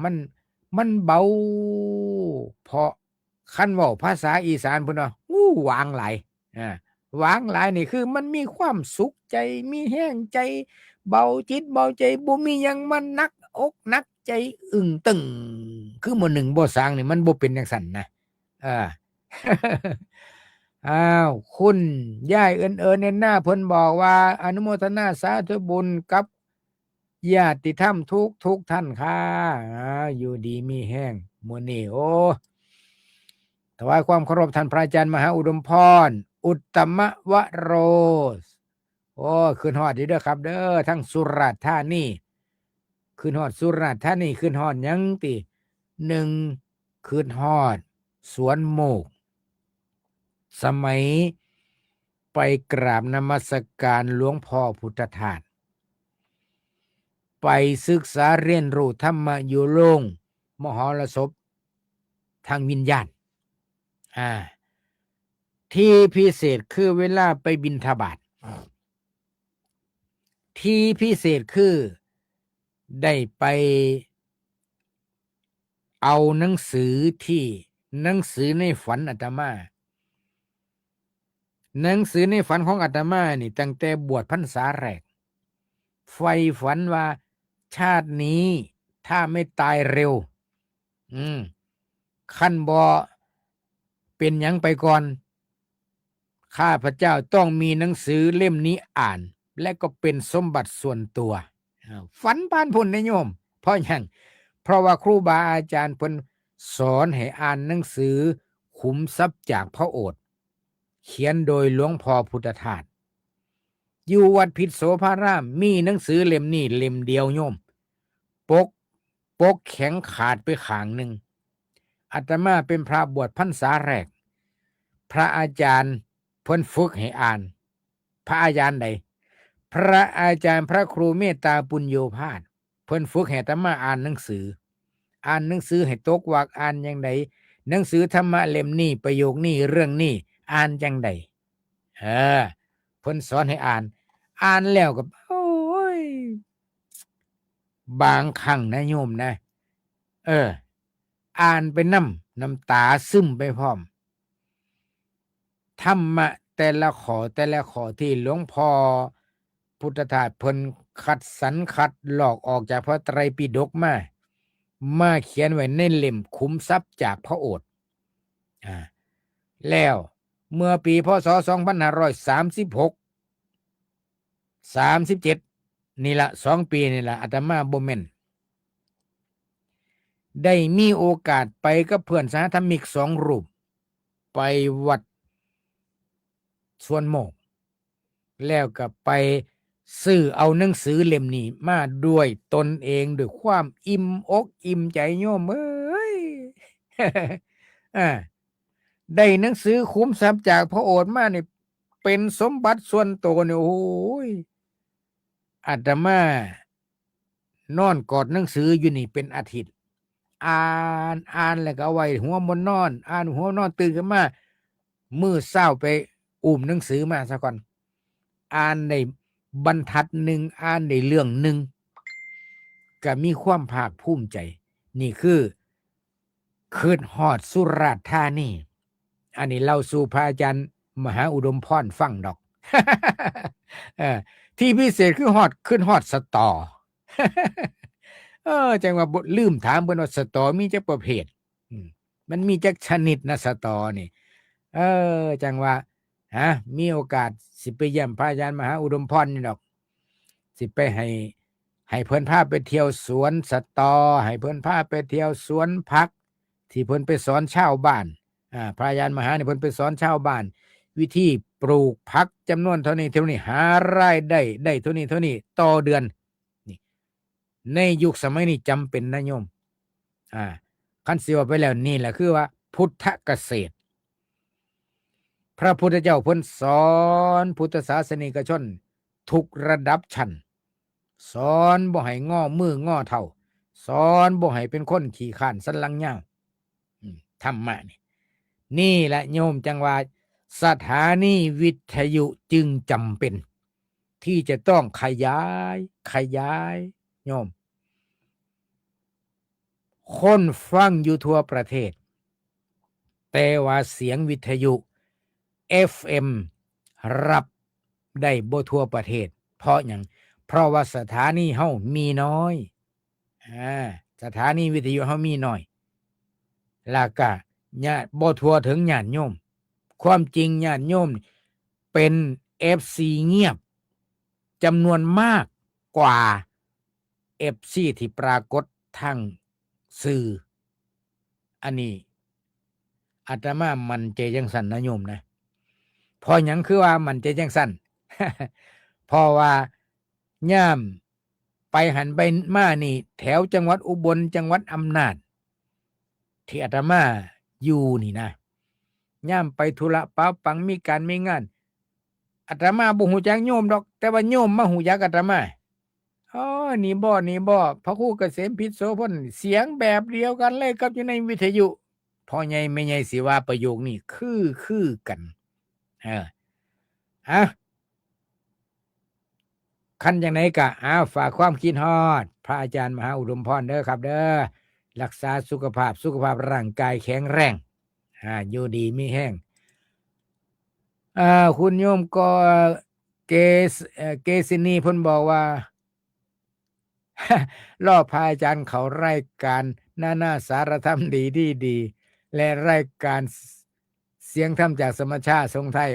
มันเบาเพราะคันเว้าภาษาอีสานเพิ่นว่าหวางหลายวางหลายนี่คือมันมีความสุขใจมีแห้งใจเบาจิตเบาใจบ่มีหยังมันหนักอกหนักใจอึ้งตึงคือหมู่หนึ่งบ่สร้างนี่มันบ่เป็นจังซั่นนะคุณยายเอิญเน่นหน้าเพิ่นบอกว่าอนุโมทนาสาธุบุญกับญาติธรรมทุกท่านค่ะอยู่ดีมีแห้งมื้อนี้ถวายความเคารพท่านพระอาจารย์มหาอุดมพรอุตตมวโรขึ้นฮอดอยู่เด้อครับเด้อทั้งสุราษฎร์ธานีขึ้นฮอดสุราษฎร์ธานีขึ้นฮอดหยังติ1ขึ้นฮอดสวนโมกสมัยไปกราบนมัสการหลวงพ่อพุทธทาสไปศึกษาเรียนรู้ธรรมะอยู่โรงมหรสพทางวิญญาณที่พิเศษคือเวลาไปบิณฑบาตที่พิเศษคือได้ไปเอาหนังสือในฝันอาตมาหนังสือในฝันของอาตมานี่ตั้งแต่บวชพรรษาแรกใฝ่ฝันว่าชาตินี้ถ้าไม่ตายเร็วคันบ่เป็นหยังไปก่อนข้าพเจ้าต้องมีหนังสือเล่มนี้อ่านและก็เป็นสมบัติส่วนตัวฝันปานพุ่นนะโยมเพราะหยังเพราะว่าครูบาอาจารย์เพิ่นสอนให้อ่านหนังสือขุมทรัพย์จากพระโอษฐ์เขียนโดยหลวงพ่อพุทธทาสอยู่วัดพิษโสภารามมีหนังสือเล่มนี้เล่มเดียวโยมปกแข็งขาดไปข้างหนึ่งอาตมาเป็นพระบวชพรรษาแรกพระอาจารย์เพิ่นฝึกให้อ่านพระอาจารย์ใดพระอาจารย์พระครูเมตตาปุญโญภาสเพิ่นฝึกให้อาตมาอ่านหนังสือให้ตกวรรคอ่านจังไดหนังสือธรรมะเล่มนี้ประโยคนี้เรื่องนี้อ่านจังไดเพิ่นสอนให้อ่านแล้วก็บางครั้งนะโยมนะอ่านไปน้ำตาซึมไปพร้อมธรรมะแต่ละข้อที่หลวงพ่อพุทธทาสเพิ่น ขัดสรรขัดหลอกออกจากพระไตรปิฎกมาเขียนไว้ในเล่มขุมทรัพย์จากพระโอษฐ์แล้วเมื่อปีพศ2536 37นี่ละ2 ปีนี่ละอาตมาบ่แม่นได้มีโอกาสไปกับเพื่อนสหธรรมิก2 รูปไปวัดสวนโมกแล้วก็ไปซื้อเอาหนังสือเล่มนี้มาด้วยตนเองด้วยความอิ่มอกอิ่มใจโยมเอ้ย ได้หนังสือคุ้มทรัพย์จากพระโอษฐ์มานี่เป็นสมบัติส่วนตัวเนี่ยโอ้ยอาตมานอนกอดหนังสืออยู่นี่เป็นอาทิตย์อ่านแล้วก็เอาไว้หัวบนนอนอ่านหัวนอนตื่นขึ้นมามื้อเช้าไปอุ้มหนังสือมาซะก่อนอ่านได้บรรทัดหนึ่งอ่านได้เรื่องหนึ่งก็มีความภาคภูมิใจนี่คือคืนฮอดสุราษฎร์ธานีอันนี้เล่าสู่พระอาจารย์มหาอุดมพรฟังดอก ที่พิเศษคือขึ้นฮอดสตอ จังว่าลืมถามเพิ่นว่าสตอมีจักประเภทมันมีจักชนิดนะสตอนี่จังว่ามีโอกาสสิไปเยี่ยมพระอาจารย์มหาอุดมพรนี่ดอกสิไปให้เพิ่นพาไปเที่ยวสวนสตอให้เพิ่นพาไปเที่ยวสวนผักที่เพิ่นไปสอนชาวบ้านพระอาจารย์มหานี่เพิ่นไปสอนชาวบ้านวิธีปลูกผักจำนวนเท่านี้เท่านี้หารายได้เท่านี้ต่อเดือนนี่ในยุคสมัยนี้จำเป็นนะโยมคันสิว่าไปแล้วนี่แหละคือว่าพุทธเกษตรพระพุทธเจ้าเพิ่นสอนพุทธศาสนิกชนทุกระดับชั้นสอนบ่ให้ง้อมือง้อเท่าสอนบ่ให้เป็นคนขี้ข้านสันหลังยาวธรรมะนี่แหละโยมจังว่าสถานีวิทยุจึงจำเป็นที่จะต้องขยายโยมคนฟังอยู่ทั่วประเทศแต่ว่าเสียงวิทยุ FM รับได้บ่ทั่วประเทศเพราะหยังเพราะว่าสถานีเฮามีน้อยสถานีวิทยุเฮามีน้อยแล้วก็ญาติบ่ทั่วถึงญาติโยมความจริงญาติโยมเป็น FC เงียบจำนวนมากกว่า FC ที่ปรากฏทางสื่ออันนี้อาตมามันใจจังสั่นนะโยมนะเพราะหยังคือว่ามันใจจังสั่น เพราะว่าย่ามไปหันไปมานี่แถวจังหวัดอุบลจังหวัดอำนาจที่อาตมาอยู่นี่นะย่ามไปธุระป้าปังมีการมีงานอาตมาบ่ฮู้จักโยมดอกแต่ว่าโยมมาฮู้จักอาตมานี่บ่พระครูเกษมพิษโสพลเสียงแบบเดียวกันเลยกับอยู่ในวิทยุพ่อใหญ่แม่ใหญ่สิว่าประโยคนี้คือกันคันจังไหนก็ฝากความคิดฮอดพระอาจารย์มหาอุดมพรเด้อครับเด้อรักษาสุขภาพร่างกายแข็งแรงอยู่ดีมีแห้งคุณโยมก็เกษินีเพิ่นบอกว่า รอพระอาจารย์เขารายการหน้าสารธรรมดีและรายการเสียงธรรมจากสมชาติทรงไทย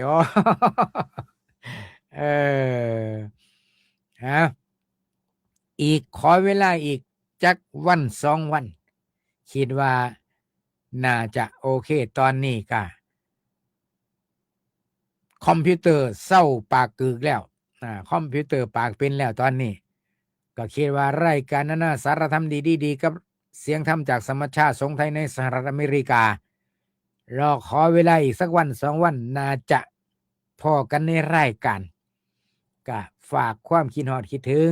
อีกขอเวลาอีกจักวัน2 วันคิดว่าน่าจะโอเคตอนนี้ก็คอมพิวเตอร์เศร้าปากกึกแล้วคอมพิวเตอร์ปากเป็นแล้วตอนนี้ก็คิดว่ารายการหน้าสารธรรมดีกับเสียงธรรมจากสมชาติทรงไทยในสหรัฐอเมริการอขอเวลาอีกสักวัน2 วันน่าจะพอกันในรายการก็ฝากความคิดฮอดคิดถึง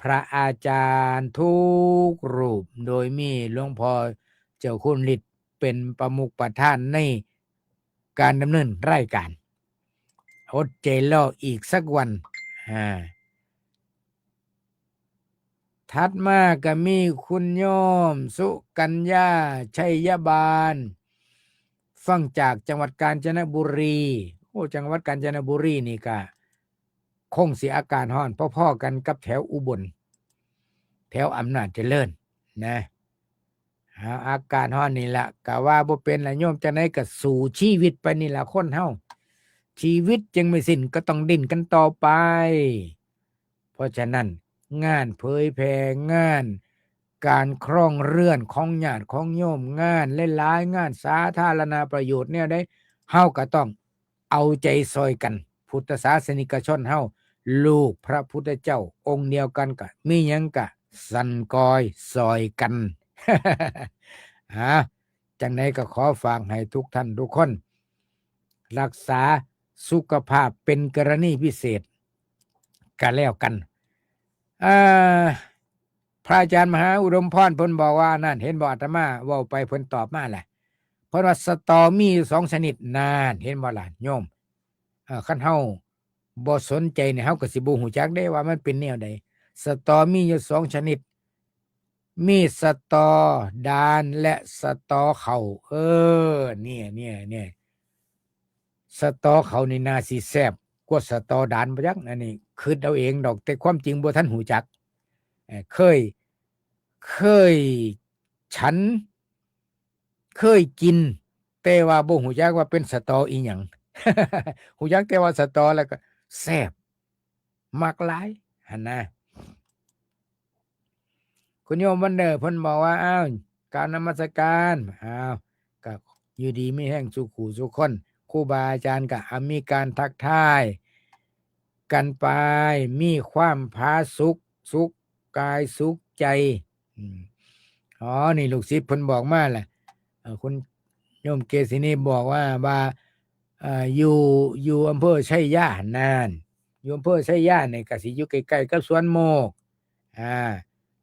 พระอาจารย์ทุกรูปโดยมีหลวงพ่อเจ้าคุณฤทธิ์เป็นประมุขประธานในการดำเนินรายการอดใจรออีกสักวันถัดมาก็มีคุณโยมสุกัญญาชัยบาลฟังจากจังหวัดกาญจนบุรีจังหวัดกาญจนบุรีนี่ก็ คงสิอากาศร้อนพ่อๆกันกับแถวอุบลแถวอำนาจเจริญนะอากาศร้อนนี่ล่ะก็ว่าบ่เป็นล่ะโยมจังได๋ก็สู้ชีวิตไปนี่ล่ะคนเฮาชีวิตจึงไม่สิ้นก็ต้องดิ้นกันต่อไปเพราะฉะนั้นงานเผยแผ่งานการครองเรือนของญาติของโยมงานหลายๆงานสาธารณประโยชน์แนวใดเฮาก็ต้องเอาใจซอยกันพุทธศาสนิกชนเฮาลูกพระพุทธเจ้าองค์เดียวกันก็มีหยังก็สั่นกอยซอยกัน จังไดก็ขอฝากให้ทุกท่านทุกคนรักษาสุขภาพเป็นกรณีพิเศษกันแล้วกันพระอาจารย์มหาอุดมพรเพิ่นบอกว่านั่นเห็นบ่อาตมาเว้าไปเพิ่นตอบมาแหละเพราะว่าสตอมีอยู่2ชนิดนั่นเห็นบ่ล่ะโยมคันเฮาบ่สนใจเนี่ยเฮาก็สิบ่ฮู้จักได้ว่ามันเป็นแนวใดสตอมีอยู่2ชนิดมีสตอดานและสตอเขาเนี่ยสตอเขานี่น่าสิแซ่บกว่าสตอดานบ่จักอันนี้คิดเอาเองดอกแต่ความจริงบ่ทันฮู้จักเคยฉันเคยกินแต่ว่าบ่ฮู้จักว่าเป็นสตออีหยัง ฮู้จักแต่ว่าสตอแล้วก็แซ่บมักหลายหั่นนะคุณโยมวันเดอร์เพิ่นบอกว่าอ้าวกราบนมัสการก็อยู่ดีมีแห้งสุขุสุขคนครูบาอาจารย์ก็มีการทักทายกันไปมีความผาสุขกายสุขใจนี่ลูกศิษย์เพิ่นบอกมาแหละคุณโยมเกษินีบอกว่าอยู่อำเภอชัยยานั่นอยู่อำเภอชัยยาเนี่ยก็สิอยู่ใกล้ๆกับสวนโมก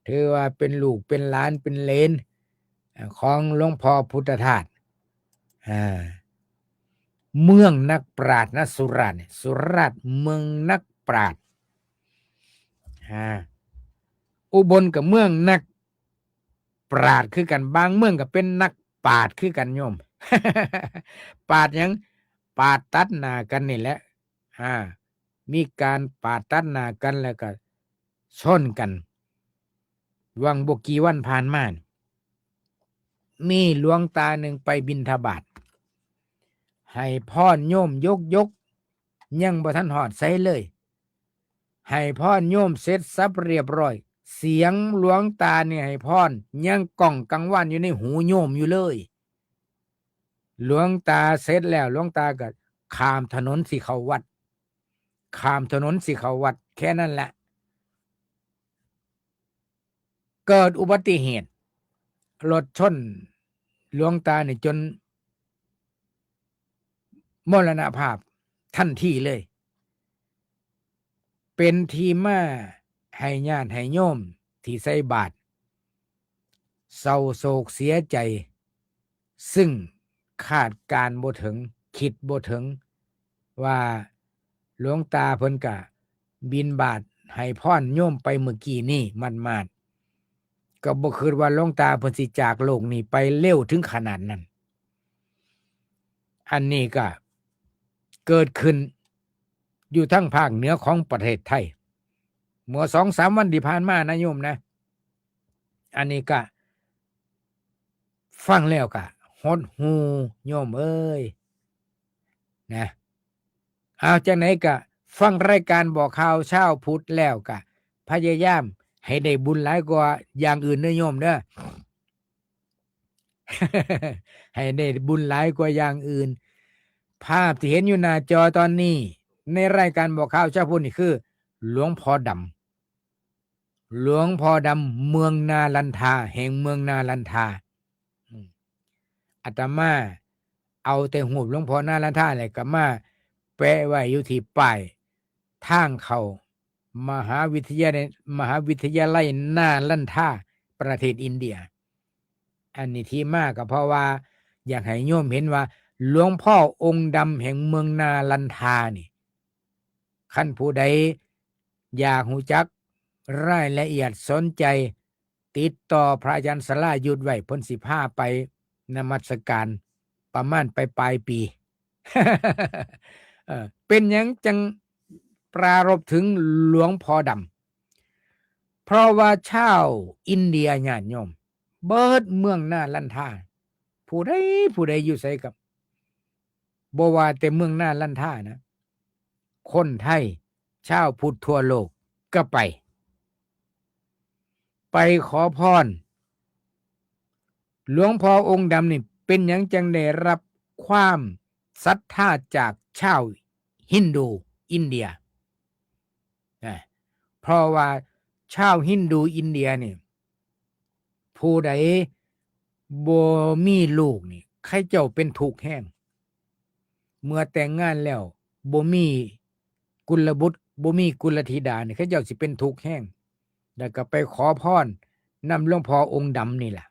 ถือว่าเป็นลูกเป็นหลานเป็นเหลนของหลวงพ่อพุทธทาสเมืองนักปราชญ์นะสุราษฎร์เมืองนักปราชญ์อุบลกับเมืองนักปราชญ์คือกันบางเมืองก็เป็นนักปราชญ์คือกันโยม ปาดหยังปาดตัดหน้ากันนี่แหละมีการปาดตัดหน้ากันแล้วก็ชนกันวังบกี่วันผ่านมามีหลวงตาหนึ่งไปบิณฑบาตให้พรโยมยกยังบ่ทันหอดใส่เลยให้พรโยมเสร็จสับเรียบร้อยเสียงหลวงตาเนี่ยให้พรยังก้องกังวานอยู่ในหูโยมอยู่เลยหลวงตาเสร็จแล้วหลวงตาก็ข้ามถนนสิเข้าวัดแค่นั้นแหละเกิดอุบัติเหตุรถชนหลวงตาเนี่ยจนมรณภาพทันทีเลยเป็นที่มาให้ญาติให้โยมที่ใส่บาตรเศร้าโศกเสียใจซึ่งคาดการบ่ถึงคิดบ่ถึงว่าหลวงตาเพิ่นก็บิณฑบาตให้พรโยมไปเมื่อกี้นี่มาดก็บ่คิดว่าหลวงตาเพิ่นสิจากโลกนี้ไปเร็วถึงขนาดนั้นอันนี้ก็เกิดขึ้นอยู่ทั้งภาคเหนือของประเทศไทยเมื่อ 2-3 วันที่ผ่านมานะโยมนะอันนี้ก็ฟังแล้วก็หดหูโยมเอ้ยนะเอาจังไหนก็ฟังรายการบอกข่าวเช้าพุธแล้วก็พยายามให้ได้บุญหลายกว่าอย่างอื่นเด้อโยมเด้อ ให้ได้บุญหลายกว่าอย่างอื่นภาพที่เห็นอยู่หน้าจอตอนนี้ในรายการบอกข่าวเช้าพุธนี่คือหลวงพ่อดำเมืองนาลันทาแห่งเมืองนาลันทาอาตมาเอาแต่หูปหลวงพ่อนาลันทาเลยก็มาแปะไว้อยู่ที่ป้ายทางเข้ามหาวิทยาลัยนาลันทาประเทศอินเดียอันนี้ที่มาก็เพราะว่าอยากให้โยมเห็นว่าหลวงพ่อองค์ดำแห่งเมืองนาลันทานี่คันผู้ใดอยากรู้จักรายละเอียดสนใจติดต่อพระอาจารย์สลายุทธไว้เพิ่นสิพาไปนมัสการประมาณปลายปี เป็นหยังจัง ปรารภถึงหลวงพ่อดำเพราะว่าชาวอินเดียญาติโยมเบิดเมืองหน้าลันทาผู้ใดอยู่ไสกับบ่ว่าแต่เมืองหน้าลันทานะคนไทยชาวพุทธทั่วโลกก็ไปขอพรหลวงพ่อองค์ดำนี่เป็นหยังจังได้รับความศรัทธาจากชาวฮินดูอินเดียเพราะว่าชาวฮินดูอินเดียนี่ผู้ใดบ่มีลูกนี่ใครเจ้าเป็นทุกข์แห้งเมื่อแต่งงานแล้วบ่มีกุลบุตรบ่มีกุลธิดานี่เขาเจ้าสิเป็นทุกข์แห้งแล้วก็ไปขอพรนำหลวงพ่อองค์ดำนี่ล่ะ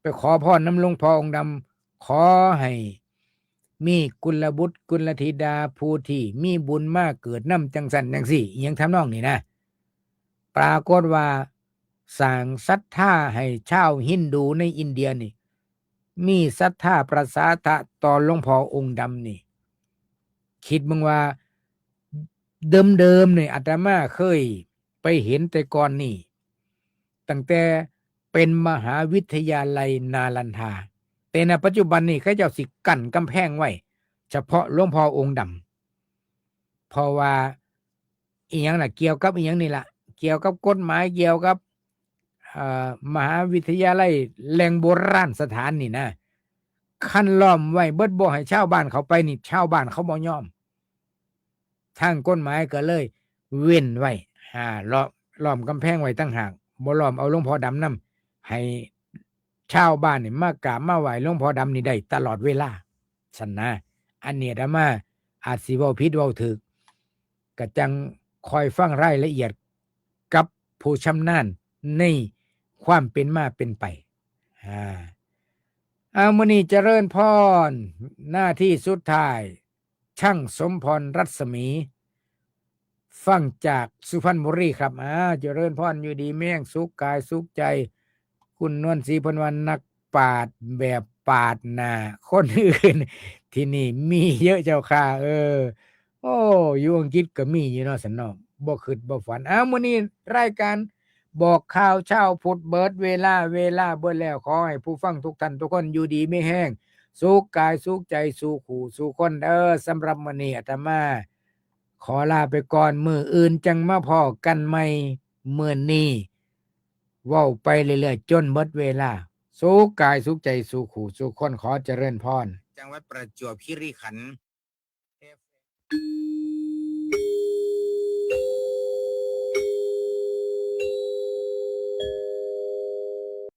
ไปขอพรนำหลวงพ่อองค์ดำขอให้มีกุลบุตรกุลธิดาผู้ที่มีบุญมากเกิดนำจังสันจังสี่อหยังทำนองนี้นะปรากฏว่าสร้างศรัทธาให้ชาวฮินดูในอินเดียนี่มีศรัทธาประสาทะต่อหลวงพ่อองค์ดำนี่คิดมึงว่าเดิมเนี่ยอาตมาเคยไปเห็นแต่ก่อนนี่ตั้งแต่เป็นมหาวิทยาลัยนาลันทาแต่ในปัจจุบันนี่เขาเจ้าสิกั้นกำแพงไว้เฉพาะหลวงพ่อองค์ดำเพราะว่าอีหยังน่ะเกี่ยวกับอีหยังนี่ล่ะเกี่ยวกับกฎหมายเกี่ยวกับมหาวิทยาลัยแหล่งโบราณสถานนี่นะคันล้อมไว้เบิดบ่ให้ชาวบ้านเขาไปนี่ชาวบ้านเขาบ่ยอมทางกฎหมายก็เลยเว้นไว้ล้อมกำแพงไว้ตั้งหากบ่ล้อมเอาหลวงพ่อดำนำให้ชาวบ้านนี่มากราบมาไหว้หลวงพ่อดำนี่ได้ตลอดเวลาซั่นนะอันนี้อาตมาอาจสิเว้าผิดเว้าถูกก็จังคอยฟังรายละเอียดกับผู้ชำนาญในความเป็นมาเป็นไปมื้อนี้เจริญพรหน้าที่สุดท้ายช่างสมพรรัศมีฟังจากสุพรรณบุรีครับเจริญพรอยู่ดีแม่งสุขกายสุขใจคุณนวลศรีพลวันนักปราชญ์แบบปาดหน้าคนอื่นที่นี่มีเยอะเจ้าค่ะโอ้อยู่อังกฤษก็มีอยู่เนาะสันเนาะบ่คิดบ่ฝันมื้อนี้รายการบอกข่าวเช้าพุธเบิดเวลาเบิดแล้วขอให้ผู้ฟังทุกท่านทุกคนอยู่ดีไม่แห้งสุขกายสุขใจสู่ขู่สู่คนสำหรับมื้อนี้อาตมาขอลาไปก่อนมื้ออื่นจังมาพ้อกันใหม่มื้อนี้เว้าไปเรื่อยๆจนหมดเวลาสุขกายสุขใจสู่ขู่สู่คนขอเจริญพรจังหวัดประจวบคีรีขันธ์